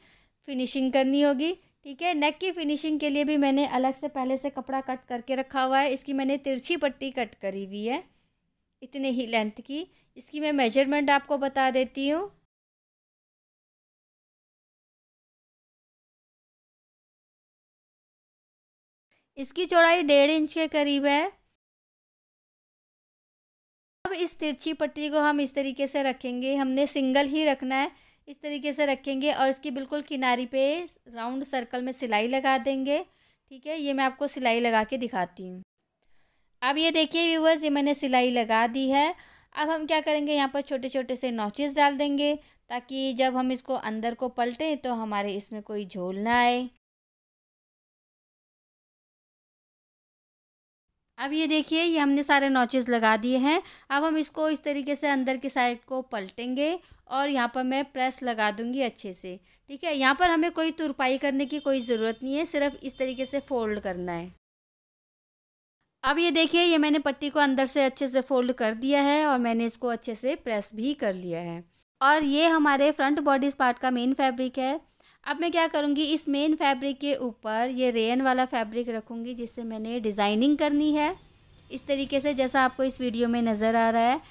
फिनिशिंग करनी होगी। ठीक है, नेक की फिनिशिंग के लिए भी मैंने अलग से पहले से कपड़ा कट करके रखा हुआ है। इसकी मैंने तिरछी पट्टी कट करी हुई है, इतने ही लेंथ की। इसकी मैं मेजरमेंट आपको बता देती हूँ। इसकी चौड़ाई 1.5 इंच के करीब है। अब इस तिरछी पट्टी को हम इस तरीके से रखेंगे, हमने सिंगल ही रखना है। इस तरीके से रखेंगे और इसकी बिल्कुल किनारी पे राउंड सर्कल में सिलाई लगा देंगे। ठीक है, ये मैं आपको सिलाई लगा के दिखाती हूँ। अब ये देखिए व्यूअर्स, ये मैंने सिलाई लगा दी है। अब हम क्या करेंगे, यहाँ पर छोटे छोटे से नॉचेस डाल देंगे ताकि जब हम इसको अंदर को पलटें तो हमारे इसमें कोई झोल ना आए। अब ये देखिए, ये हमने सारे नॉचेस लगा दिए हैं। अब हम इसको इस तरीके से अंदर की साइड को पलटेंगे और यहाँ पर मैं प्रेस लगा दूँगी अच्छे से। ठीक है, यहाँ पर हमें कोई तुरपाई करने की कोई ज़रूरत नहीं है, सिर्फ इस तरीके से फ़ोल्ड करना है। अब ये देखिए, ये मैंने पट्टी को अंदर से अच्छे से फ़ोल्ड कर दिया है और मैंने इसको अच्छे से प्रेस भी कर लिया है। और ये हमारे फ्रंट बॉडीज़ पार्ट का मेन फैब्रिक है। अब मैं क्या करूँगी, इस मेन फैब्रिक के ऊपर ये रेयन वाला फैब्रिक रखूँगी जिससे मैंने डिज़ाइनिंग करनी है, इस तरीके से जैसा आपको इस वीडियो में नज़र आ रहा है।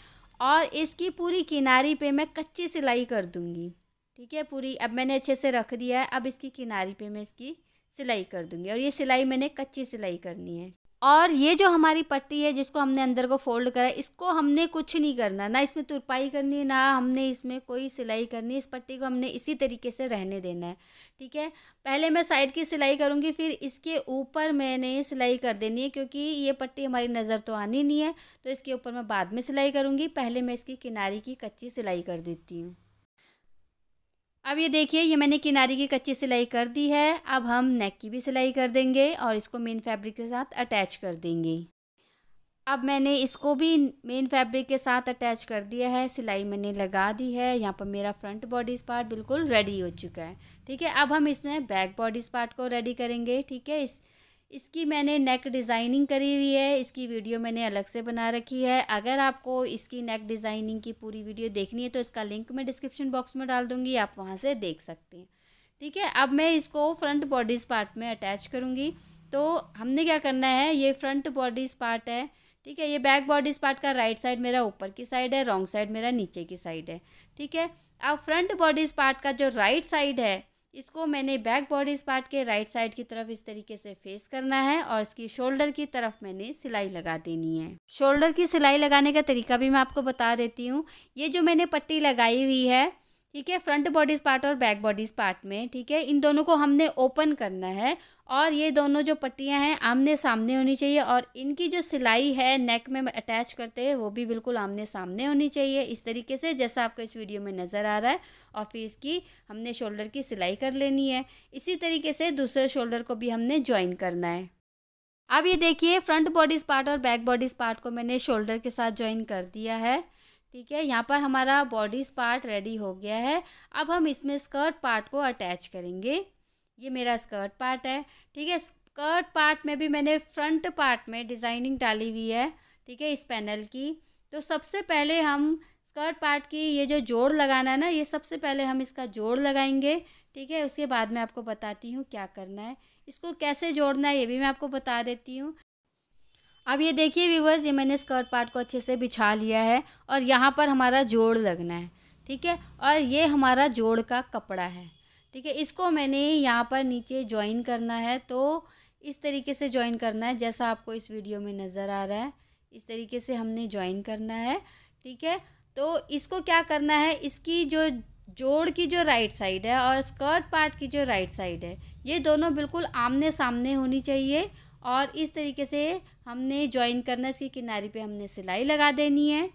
और इसकी पूरी किनारी पे मैं कच्ची सिलाई कर दूँगी। ठीक है, पूरी अब मैंने अच्छे से रख दिया है। अब इसकी किनारी पे मैं इसकी सिलाई कर दूँगी और ये सिलाई मैंने कच्ची सिलाई करनी है। और ये जो हमारी पट्टी है जिसको हमने अंदर को फ़ोल्ड करा है, इसको हमने कुछ नहीं करना, ना इसमें तुरपाई करनी है, ना हमने इसमें कोई सिलाई करनी है। इस पट्टी को हमने इसी तरीके से रहने देना है। ठीक है, पहले मैं साइड की सिलाई करूँगी, फिर इसके ऊपर मैंने सिलाई कर देनी है क्योंकि ये पट्टी हमारी नज़र तो आनी नहीं है, तो इसके ऊपर मैं बाद में सिलाई करूँगी। पहले मैं इसकी किनारी की कच्ची सिलाई कर देती हूँ। अब ये देखिए, ये मैंने किनारी की कच्ची सिलाई कर दी है। अब हम नेक की भी सिलाई कर देंगे और इसको मेन फैब्रिक के साथ अटैच कर देंगे। अब मैंने इसको भी मेन फैब्रिक के साथ अटैच कर दिया है, सिलाई मैंने लगा दी है। यहाँ पर मेरा फ्रंट बॉडीज़ पार्ट बिल्कुल रेडी हो चुका है। ठीक है, अब हम इसमें बैक बॉडीज़ पार्ट को रेडी करेंगे। ठीक है, इसकी मैंने नेक डिज़ाइनिंग करी हुई है, इसकी वीडियो मैंने अलग से बना रखी है। अगर आपको इसकी नेक डिज़ाइनिंग की पूरी वीडियो देखनी है तो इसका लिंक मैं डिस्क्रिप्शन बॉक्स में डाल दूँगी, आप वहाँ से देख सकते हैं। ठीक है, अब मैं इसको फ्रंट बॉडीज़ पार्ट में अटैच करूँगी। तो हमने क्या करना है, ये फ्रंट बॉडीज़ पार्ट है। ठीक है, ये बैक बॉडीज़ पार्ट का राइट साइड मेरा ऊपर की साइड है, रॉन्ग साइड मेरा नीचे की साइड है। ठीक है, अब फ्रंट बॉडीज़ पार्ट का जो राइट साइड है, इसको मैंने बैक बॉडीज़ पार्ट के राइट साइड की तरफ इस तरीके से फेस करना है और इसकी शोल्डर की तरफ मैंने सिलाई लगा देनी है। शोल्डर की सिलाई लगाने का तरीका भी मैं आपको बता देती हूँ। ये जो मैंने पट्टी लगाई हुई है, ठीक है, फ्रंट बॉडीज़ पार्ट और बैक बॉडीज़ पार्ट में, ठीक है, इन दोनों को हमने ओपन करना है और ये दोनों जो पट्टियाँ हैं आमने सामने होनी चाहिए और इनकी जो सिलाई है नेक में अटैच करते हैं वो भी बिल्कुल आमने सामने होनी चाहिए, इस तरीके से जैसा आपको इस वीडियो में नज़र आ रहा है। और फिर इसकी हमने शोल्डर की सिलाई कर लेनी है। इसी तरीके से दूसरे शोल्डर को भी हमने ज्वाइन करना है। अब ये देखिए, फ्रंट बॉडीज़ पार्ट और बैक बॉडीज़ पार्ट को मैंने शोल्डर के साथ ज्वाइन कर दिया है। ठीक है, यहाँ पर हमारा बॉडीज़ पार्ट रेडी हो गया है। अब हम इसमें स्कर्ट पार्ट को अटैच करेंगे। ये मेरा स्कर्ट पार्ट है। ठीक है, स्कर्ट पार्ट में भी मैंने फ्रंट पार्ट में डिज़ाइनिंग डाली हुई है, ठीक है, इस पैनल की। तो सबसे पहले हम स्कर्ट पार्ट की ये जो जोड़ लगाना है ना, ये सबसे पहले हम इसका जोड़ लगाएंगे, ठीक है। उसके बाद मैं आपको बताती हूँ क्या करना है, इसको कैसे जोड़ना है ये भी मैं आपको बता देती हूँ। अब ये देखिए व्यूअर्स, ये मैंने स्कर्ट पार्ट को अच्छे से बिछा लिया है और यहाँ पर हमारा जोड़ लगना है, ठीक है। और ये हमारा जोड़ का कपड़ा है, ठीक है। इसको मैंने यहाँ पर नीचे जॉइन करना है, तो इस तरीके से जॉइन करना है जैसा आपको इस वीडियो में नज़र आ रहा है। इस तरीके से हमने जॉइन करना है, ठीक है। तो इसको क्या करना है, इसकी जो जोड़ की जो राइट साइड है और स्कर्ट पार्ट की जो राइट साइड है, ये दोनों बिल्कुल आमने सामने होनी चाहिए। और इस तरीके से हमने जॉइन करना है, इसकी किनारी पे हमने सिलाई लगा देनी है।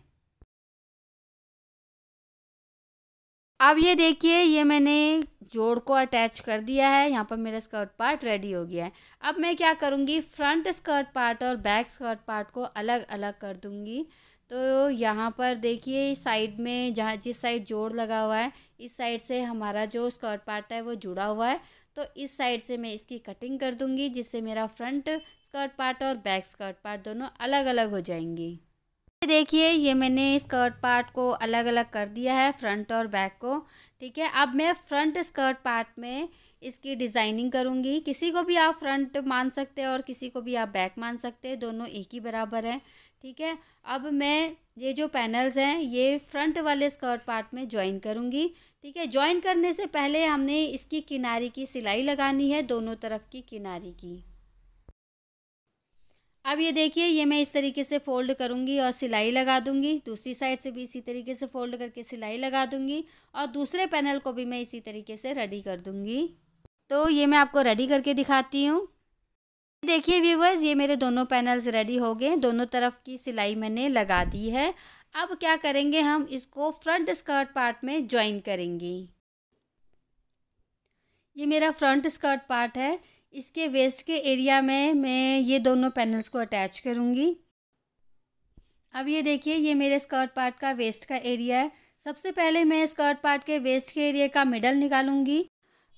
अब ये देखिए, ये मैंने जोड़ को अटैच कर दिया है, यहाँ पर मेरा स्कर्ट पार्ट रेडी हो गया है। अब मैं क्या करूँगी, फ्रंट स्कर्ट पार्ट और बैक स्कर्ट पार्ट को अलग अलग कर दूँगी। तो यहाँ पर देखिए साइड में, जहाँ जिस साइड जोड़ लगा हुआ है, इस साइड से हमारा जो स्कर्ट पार्ट है वो जुड़ा हुआ है। तो इस साइड से मैं इसकी कटिंग कर दूँगी, जिससे मेरा फ्रंट स्कर्ट पार्ट और बैक स्कर्ट पार्ट दोनों अलग अलग हो जाएंगी। देखिए, ये मैंने स्कर्ट पार्ट को अलग अलग कर दिया है, फ्रंट और बैक को, ठीक है। अब मैं फ्रंट स्कर्ट पार्ट में इसकी डिज़ाइनिंग करूँगी। किसी को भी आप फ्रंट मान सकते हैं और किसी को भी आप बैक मान सकते हैं, दोनों एक ही बराबर हैं, ठीक है। अब मैं ये जो पैनल्स हैं ये फ्रंट वाले स्कर्ट पार्ट में जॉइन करूँगी, ठीक है। जॉइन करने से पहले हमने इसकी किनारी की सिलाई लगानी है, दोनों तरफ की किनारी की। अब ये देखिए, ये मैं इस तरीके से फ़ोल्ड करूँगी और सिलाई लगा दूँगी। दूसरी साइड से भी इसी तरीके से फ़ोल्ड करके सिलाई लगा दूँगी और दूसरे पैनल को भी मैं इसी तरीके से रेडी कर दूँगी। तो ये मैं आपको रेडी करके दिखाती हूँ। देखिए व्यूअर्स, ये मेरे दोनों पैनल्स रेडी हो गए, दोनों तरफ की सिलाई मैंने लगा दी है। अब क्या करेंगे, हम इसको फ्रंट स्कर्ट पार्ट में जॉइन करेंगे। ये मेरा फ्रंट स्कर्ट पार्ट है, इसके वेस्ट के एरिया में मैं ये दोनों पैनल्स को अटैच करूँगी। अब ये देखिए, ये मेरे स्कर्ट पार्ट का वेस्ट का एरिया है। सबसे पहले मैं स्कर्ट पार्ट के वेस्ट के एरिया का मिडल निकालूंगी।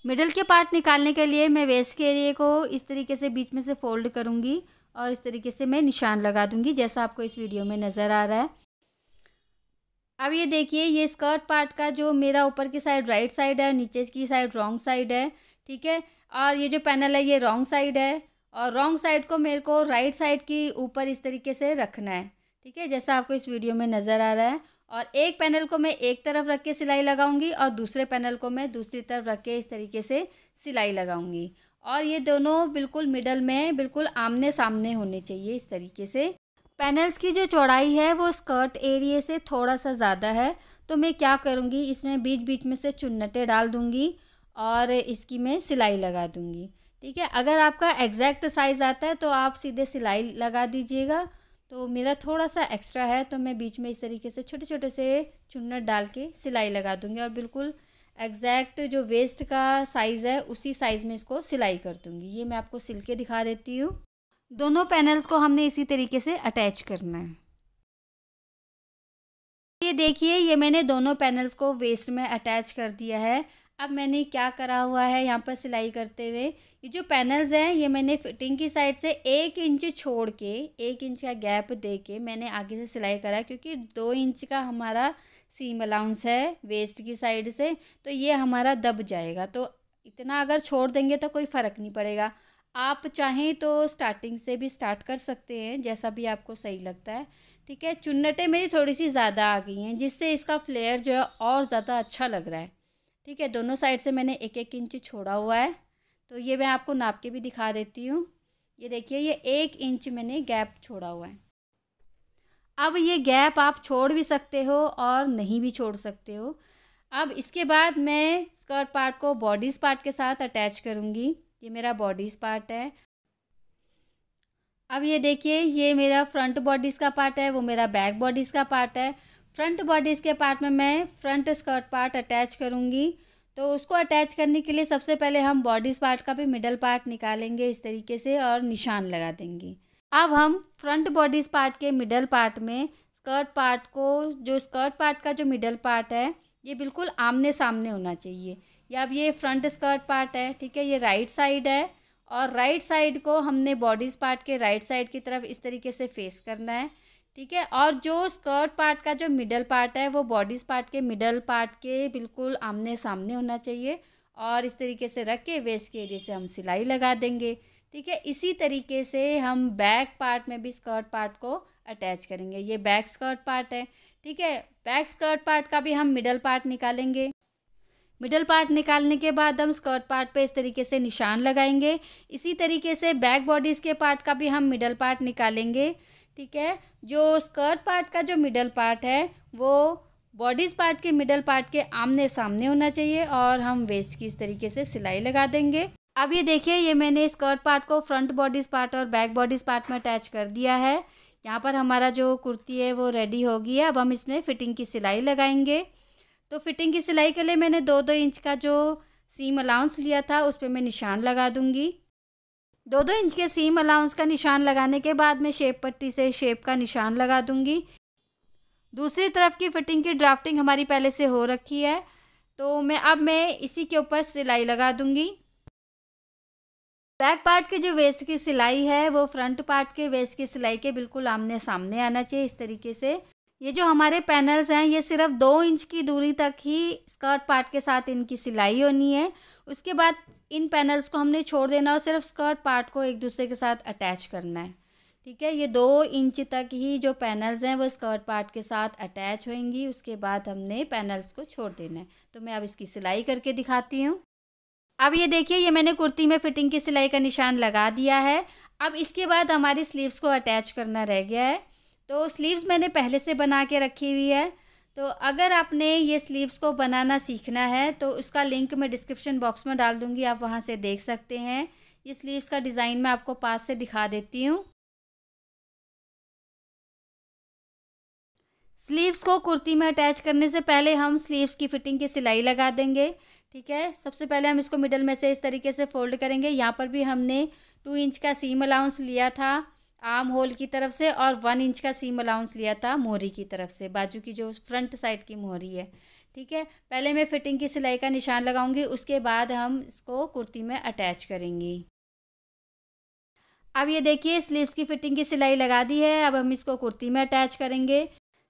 मिडल के पार्ट निकालने के लिए मैं वेस्ट के एरिया को इस तरीके से बीच में से फोल्ड करूँगी और इस तरीके से मैं निशान लगा दूँगी, जैसा आपको इस वीडियो में नज़र आ रहा है। अब ये देखिए, ये स्कर्ट पार्ट का जो मेरा ऊपर की साइड राइट साइड है, नीचे की साइड रॉन्ग साइड है, ठीक है। और ये जो पैनल है ये रॉन्ग साइड है और रॉन्ग साइड को मेरे को राइट साइड की ऊपर इस तरीके से रखना है, ठीक है, जैसा आपको इस वीडियो में नज़र आ रहा है। और एक पैनल को मैं एक तरफ रख के सिलाई लगाऊंगी और दूसरे पैनल को मैं दूसरी तरफ रख के इस तरीके से सिलाई लगाऊंगी। और ये दोनों बिल्कुल मिडल में बिल्कुल आमने सामने होने चाहिए इस तरीके से। पैनल्स की जो चौड़ाई है वो स्कर्ट एरिया से थोड़ा सा ज़्यादा है, तो मैं क्या करूँगी, इसमें बीच बीच में से चुन्नटें डाल दूँगी और इसकी मैं सिलाई लगा दूँगी, ठीक है। अगर आपका एग्जैक्ट साइज़ आता है तो आप सीधे सिलाई लगा दीजिएगा। तो मेरा थोड़ा सा एक्स्ट्रा है, तो मैं बीच में इस तरीके से छोटे छोटे से चुन्नट डाल के सिलाई लगा दूँगी और बिल्कुल एग्जैक्ट जो वेस्ट का साइज़ है उसी साइज़ में इसको सिलाई कर दूँगी। ये मैं आपको सिल के दिखा देती हूँ। दोनों पैनल्स को हमने इसी तरीके से अटैच करना है। ये देखिए, ये मैंने दोनों पैनल्स को वेस्ट में अटैच कर दिया है। अब मैंने क्या करा हुआ है यहाँ पर सिलाई करते हुए, ये जो पैनल्स हैं ये मैंने फिटिंग की साइड से 1 इंच छोड़ के 1 इंच का गैप दे के मैंने आगे से सिलाई करा, क्योंकि 2 इंच का हमारा सीम अलाउंस है वेस्ट की साइड से, तो ये हमारा दब जाएगा। तो इतना अगर छोड़ देंगे तो कोई फ़र्क नहीं पड़ेगा। आप चाहें तो स्टार्टिंग से भी स्टार्ट कर सकते हैं, जैसा भी आपको सही लगता है, ठीक है। चुन्नटें मेरी थोड़ी सी ज़्यादा आ गई हैं, जिससे इसका फ्लेयर जो है और ज़्यादा अच्छा लग रहा है, ठीक है। दोनों साइड से मैंने 1-1 इंच छोड़ा हुआ है, तो ये मैं आपको नाप के भी दिखा देती हूँ। ये देखिए, ये 1 इंच मैंने गैप छोड़ा हुआ है। अब ये गैप आप छोड़ भी सकते हो और नहीं भी छोड़ सकते हो। अब इसके बाद मैं स्कर्ट पार्ट को बॉडीज़ पार्ट के साथ अटैच करूँगी। ये मेरा बॉडीज़ पार्ट है। अब ये देखिए, ये मेरा फ्रंट बॉडीज़ का पार्ट है, वो मेरा बैक बॉडीज़ का पार्ट है। फ्रंट बॉडीज़ के पार्ट में मैं फ्रंट स्कर्ट पार्ट अटैच करूँगी। तो उसको अटैच करने के लिए सबसे पहले हम बॉडीज़ पार्ट का भी मिडल पार्ट निकालेंगे इस तरीके से और निशान लगा देंगे। अब हम फ्रंट बॉडीज़ पार्ट के मिडल पार्ट में स्कर्ट पार्ट को, जो स्कर्ट पार्ट का जो मिडल पार्ट है ये बिल्कुल आमने सामने होना चाहिए। या अब ये फ्रंट स्कर्ट पार्ट है, ठीक है, ये राइट साइड है और राइट साइड को हमने बॉडीज़ पार्ट के राइट साइड की तरफ इस तरीके से फेस करना है, ठीक है। और जो स्कर्ट पार्ट का जो मिडल पार्ट है वो बॉडीज़ पार्ट के मिडल पार्ट के बिल्कुल आमने सामने होना चाहिए, और इस तरीके से रख के वेस्ट के एरिया से हम सिलाई लगा देंगे, ठीक है। इसी तरीके से हम बैक पार्ट में भी स्कर्ट पार्ट को अटैच करेंगे। ये बैक स्कर्ट पार्ट है, ठीक है। बैक स्कर्ट पार्ट का भी हम मिडल पार्ट निकालेंगे। मिडल पार्ट निकालने के बाद हम स्कर्ट पार्ट पे इस तरीके से निशान लगाएंगे। इसी तरीके से बैक बॉडीज़ के पार्ट का भी हम मिडल पार्ट निकालेंगे, ठीक है। जो स्कर्ट पार्ट का जो मिडल पार्ट है वो बॉडीज़ पार्ट के मिडल पार्ट के आमने सामने होना चाहिए, और हम वेस्ट की इस तरीके से सिलाई लगा देंगे। अब ये देखिए, ये मैंने स्कर्ट पार्ट को फ्रंट बॉडीज़ पार्ट और बैक बॉडीज़ पार्ट में अटैच कर दिया है। यहाँ पर हमारा जो कुर्ती है वो रेडी हो गई है। अब हम इसमें फ़िटिंग की सिलाई लगाएंगे। तो फिटिंग की सिलाई के लिए मैंने 2-2 इंच का जो सीम अलाउंस लिया था उस पे मैं निशान लगा दूंगी। 2-2 इंच के सीम अलाउंस का निशान लगाने के बाद मैं शेप पट्टी से शेप का निशान लगा दूंगी। दूसरी तरफ की फिटिंग की ड्राफ्टिंग हमारी पहले से हो रखी है, तो मैं इसी के ऊपर सिलाई लगा दूंगी। बैक पार्ट के जो वेस्ट की सिलाई है वो फ्रंट पार्ट के वेस्ट की सिलाई के बिल्कुल आमने सामने आना चाहिए, इस तरीके से। ये जो हमारे पैनल्स हैं ये सिर्फ 2 इंच की दूरी तक ही स्कर्ट पार्ट के साथ इनकी सिलाई होनी है। उसके बाद इन पैनल्स को हमने छोड़ देना और सिर्फ स्कर्ट पार्ट को एक दूसरे के साथ अटैच करना है, ठीक है। ये 2 इंच तक ही जो पैनल्स हैं वो स्कर्ट पार्ट के साथ अटैच होंगी। उसके बाद हमने पैनल्स को छोड़ देना है। तो मैं अब इसकी सिलाई करके दिखाती हूँ। अब ये देखिए, ये मैंने कुर्ती में फिटिंग की सिलाई का निशान लगा दिया है। अब इसके बाद हमारी स्लीव्स को अटैच करना रह गया है। तो स्लीव्स मैंने पहले से बना के रखी हुई है। तो अगर आपने ये स्लीव्स को बनाना सीखना है तो उसका लिंक मैं डिस्क्रिप्शन बॉक्स में डाल दूँगी, आप वहाँ से देख सकते हैं। ये स्लीव्स का डिज़ाइन मैं आपको पास से दिखा देती हूँ। स्लीव्स को कुर्ती में अटैच करने से पहले हम स्लीव्स की फिटिंग की सिलाई लगा देंगे, ठीक है। सबसे पहले हम इसको मिडल में से इस तरीके से फोल्ड करेंगे। यहाँ पर भी हमने 2 इंच का सीम अलाउंस लिया था आर्म होल की तरफ से, और 1 इंच का सीम अलाउंस लिया था मोहरी की तरफ से, बाजू की जो फ्रंट साइड की मोहरी है, ठीक है। पहले मैं फिटिंग की सिलाई का निशान लगाऊंगी, उसके बाद हम इसको कुर्ती में अटैच करेंगे। अब ये देखिए, स्लीव्स की फिटिंग की सिलाई लगा दी है। अब हम इसको कुर्ती में अटैच करेंगे।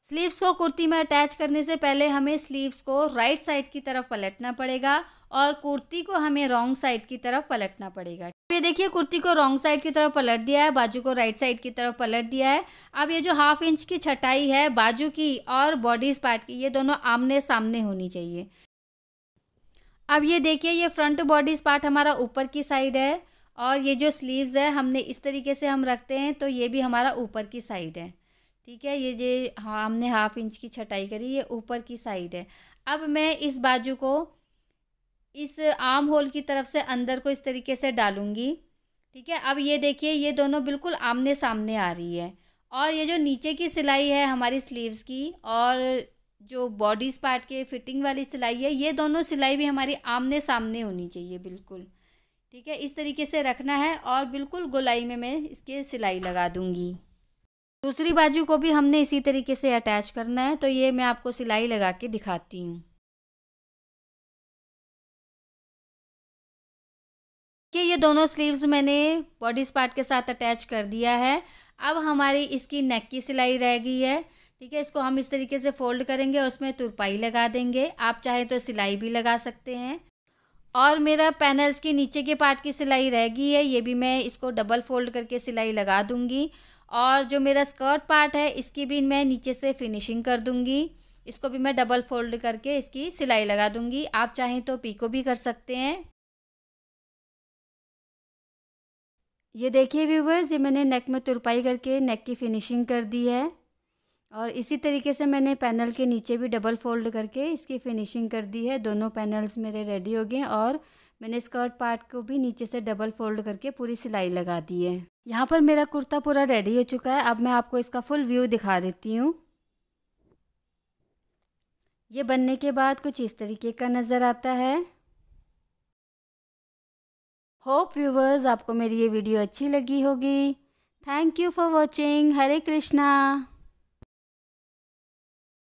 स्लीव्स को कुर्ती में अटैच करने से पहले हमें स्लीव्स को राइट साइड की तरफ पलटना पड़ेगा, और कुर्ती को हमें रॉन्ग साइड की तरफ पलटना पड़ेगा। ये देखिए, कुर्ती को रॉन्ग साइड की तरफ पलट दिया है, बाजू को राइट साइड की तरफ पलट दिया है। अब ये जो 1/2 इंच की छटाई है बाजू की और बॉडीज़ पार्ट की, ये दोनों आमने सामने होनी चाहिए। अब ये देखिए, ये फ्रंट बॉडीज़ पार्ट हमारा ऊपर की साइड है, और ये जो स्लीव्स है हमने इस तरीके से हम रखते हैं तो ये भी हमारा ऊपर की साइड है, ठीक है। ये जो हमने 1/2 इंच की छटाई करी ये ऊपर की साइड है। अब मैं इस बाजू को इस आर्म होल की तरफ से अंदर को इस तरीके से डालूंगी, ठीक है। अब ये देखिए, ये दोनों बिल्कुल आमने सामने आ रही है, और ये जो नीचे की सिलाई है हमारी स्लीव्स की और जो बॉडीज़ पार्ट के फिटिंग वाली सिलाई है, ये दोनों सिलाई भी हमारी आमने सामने होनी चाहिए बिल्कुल, ठीक है। इस तरीके से रखना है, और बिल्कुल गोलाई में मैं इसके सिलाई लगा दूंगी। दूसरी बाजू को भी हमने इसी तरीके से अटैच करना है, तो ये मैं आपको सिलाई लगा के दिखाती हूँ कि ये दोनों स्लीव्स मैंने बॉडीज़ पार्ट के साथ अटैच कर दिया है। अब हमारी इसकी नेक की सिलाई रह गई है, ठीक है। इसको हम इस तरीके से फोल्ड करेंगे, उसमें तुरपाई लगा देंगे। आप चाहे तो सिलाई भी लगा सकते हैं। और मेरा पैनल्स के नीचे के पार्ट की सिलाई रह गई है, ये भी मैं इसको डबल फोल्ड करके सिलाई लगा दूंगी। और जो मेरा स्कर्ट पार्ट है इसकी भी मैं नीचे से फिनिशिंग कर दूंगी। इसको भी मैं डबल फोल्ड करके इसकी सिलाई लगा दूंगी। आप चाहें तो पीको भी कर सकते हैं। ये देखिए व्यूवर्स, ये मैंने नेक में तुरपाई करके नेक की फिनिशिंग कर दी है, और इसी तरीके से मैंने पैनल के नीचे भी डबल फोल्ड करके इसकी फिनिशिंग कर दी है। दोनों पैनल्स मेरे रेडी हो गए, और मैंने स्कर्ट पार्ट को भी नीचे से डबल फोल्ड करके पूरी सिलाई लगा दी है। यहाँ पर मेरा कुर्ता पूरा रेडी हो चुका है। अब मैं आपको इसका फुल व्यू दिखा देती हूँ। ये बनने के बाद कुछ इस तरीके का नज़र आता है। होप व्यूवर्स आपको मेरी ये वीडियो अच्छी लगी होगी। Thank you for watching. Hare Krishna.